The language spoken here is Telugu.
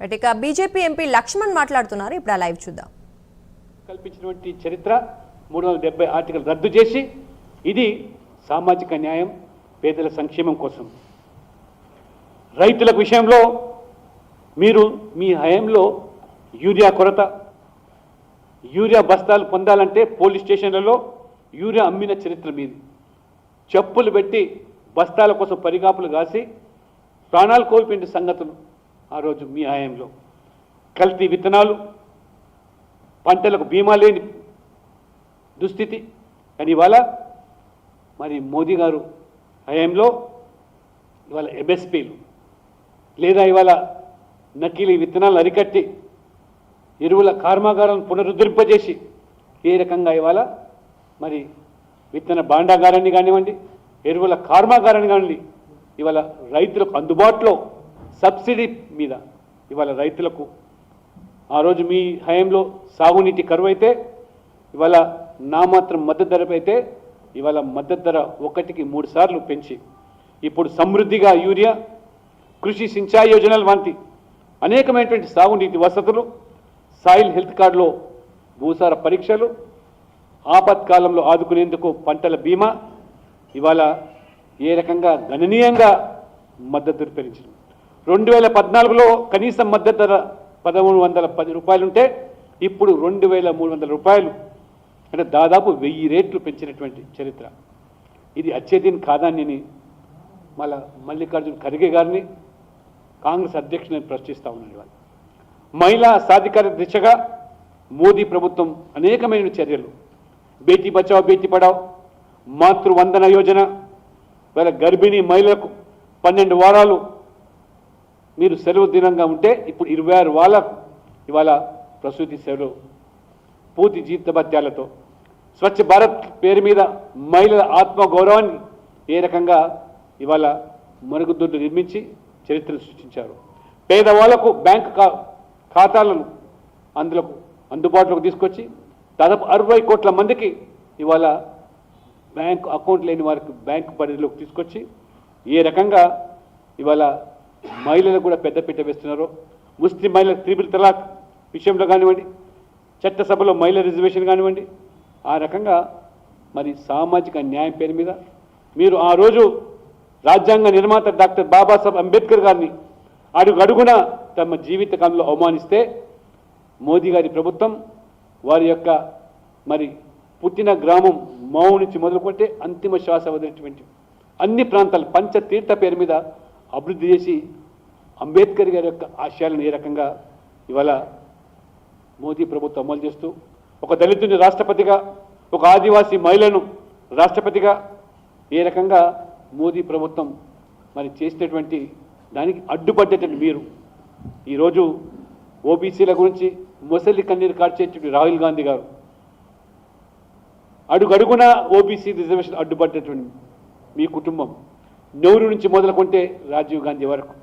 ఇక బీజేపీ ఎంపీ లక్ష్మణ్ మాట్లాడుతున్నారు. ఇప్పుడు ఆ లైవ్ చూద్దాం. కల్పించినటువంటి చరిత్ర 370 ఆర్టికల్ రద్దు చేసి ఇది సామాజిక న్యాయం, పేదల సంక్షేమం కోసం. రైతుల విషయంలో మీరు మీ హయాంలో యూరియా కొరత, యూరియా బస్తాలు పొందాలంటే పోలీస్ స్టేషన్లలో యూరియా అమ్మిన చరిత్ర మీది. చెప్పులు పెట్టి బస్తాల కోసం పరిగాపులు కాసి ప్రాణాలు కోల్పోయిన సంగతులు ఆ రోజు మీ హయాంలో. కల్తీ విత్తనాలు, పంటలకు బీమా లేని దుస్థితి. కానీ ఇవాళ మరి మోదీ గారు హయాంలో ఇవాళ ఎంఎస్పీలు లేదా ఇవాళ నకిలీ విత్తనాలు అరికట్టి ఎరువుల కర్మాగారాలను పునరుద్ధరింపజేసి ఏ రకంగా ఇవాళ మరి విత్తన భాండాగారాన్ని కానివ్వండి, ఎరువుల కర్మాగారాన్ని కానివ్వండి, ఇవాళ రైతులకు అందుబాటులో సబ్సిడీ మీద ఇవాళ రైతులకు ఆ రోజు మీ హయాంలో సాగునీటి కరువు అయితే ఇవాళ నామాత్రం మద్దతు ధర అయితే ఇవాళ మద్దతు ధర 1కి 3 సార్లు పెంచి ఇప్పుడు సమృద్ధిగా యూరియా, కృషి సించాయి యోజనల వంటి అనేకమైనటువంటి సాగునీటి వసతులు, సాయిల్ హెల్త్ కార్డులో భూసార పరీక్షలు, ఆపత్కాలంలో ఆదుకునేందుకు పంటల బీమా ఇవాళ ఏ రకంగా గణనీయంగా మద్దతు ధర పెంచింది. 2014లో కనీస మద్దతు ధర 1310 రూపాయలుంటే ఇప్పుడు 2300 రూపాయలు, అంటే దాదాపు 1000 రెట్లు పెంచినటువంటి చరిత్ర. ఇది అచ్చేదీన్ కాదాన్ని మల్లికార్జున ఖర్గే గారిని కాంగ్రెస్ అధ్యక్షుని ప్రశ్నిస్తూ ఉన్నాడు. వాళ్ళు మహిళా సాధికార దిశగా మోదీ ప్రభుత్వం అనేకమైన చర్యలు, బేటీ బచావ్ బేటీ పడావ్, మాతృవందన యోజన, ఇవాళ గర్భిణీ మహిళలకు 12 వారాలు మీరు సెలవు దినంగా ఉంటే ఇప్పుడు 26 వారాలకు ఇవాళ ప్రసూతి సెలవు, పూర్తి జీవిత భత్యాలతో, స్వచ్ఛ భారత్ పేరు మీద మహిళల ఆత్మగౌరవాన్ని ఏ రకంగా ఇవాళ మరుగుదొడ్లు నిర్మించి చరిత్రను సృష్టించారు. పేదవాళ్లకు బ్యాంక్ ఖాతాలను అందుబాటులోకి తీసుకొచ్చి దాదాపు 60 కోట్ల మందికి ఇవాళ బ్యాంక్ అకౌంట్ లేని వారికి బ్యాంకు పరిధిలోకి తీసుకొచ్చి ఏ రకంగా ఇవాళ మహిళలకు కూడా పెద్దపీట వేస్తున్నారో, ముస్లిం మహిళలకు త్రిపుల్ తలాక్ విషయంలో కానివ్వండి, చట్టసభలో మహిళా రిజర్వేషన్ కానివ్వండి, ఆ రకంగా మరి సామాజిక న్యాయం పేరు మీద మీరు ఆ రోజు రాజ్యాంగ నిర్మాత డాక్టర్ బాబాసాహెబ్ అంబేద్కర్ గారిని అడుగడుగున తమ జీవితకాలంలో అవమానిస్తే మోదీ గారి ప్రభుత్వం వారి యొక్క మరి పుట్టిన గ్రామం మౌ నుంచి మొదలుకుంటే అంతిమ శ్వాస వదిలినటువంటి అన్ని ప్రాంతాలు పంచతీర్థ పేరు మీద అభివృద్ధి చేసి అంబేద్కర్ గారి యొక్క ఆశయాలను ఏ రకంగా ఇవాళ మోదీ ప్రభుత్వం అమలు చేస్తూ ఒక దళితుని రాష్ట్రపతిగా, ఒక ఆదివాసీ మహిళను రాష్ట్రపతిగా ఏ రకంగా మోదీ ప్రభుత్వం మరి చేసినటువంటి దానికి అడ్డుపడ్డటువంటి మీరు ఈరోజు ఓబీసీల గురించి మొసలి కన్నీరు కార్చేటువంటి రాహుల్ గాంధీ గారు, అడుగడుగున ఓబీసీ రిజర్వేషన్ అడ్డుపడ్డటువంటి మీ కుటుంబం, నెహ్రూ నుంచి మొదలుకుంటే రాజీవ్ గాంధీ వరకు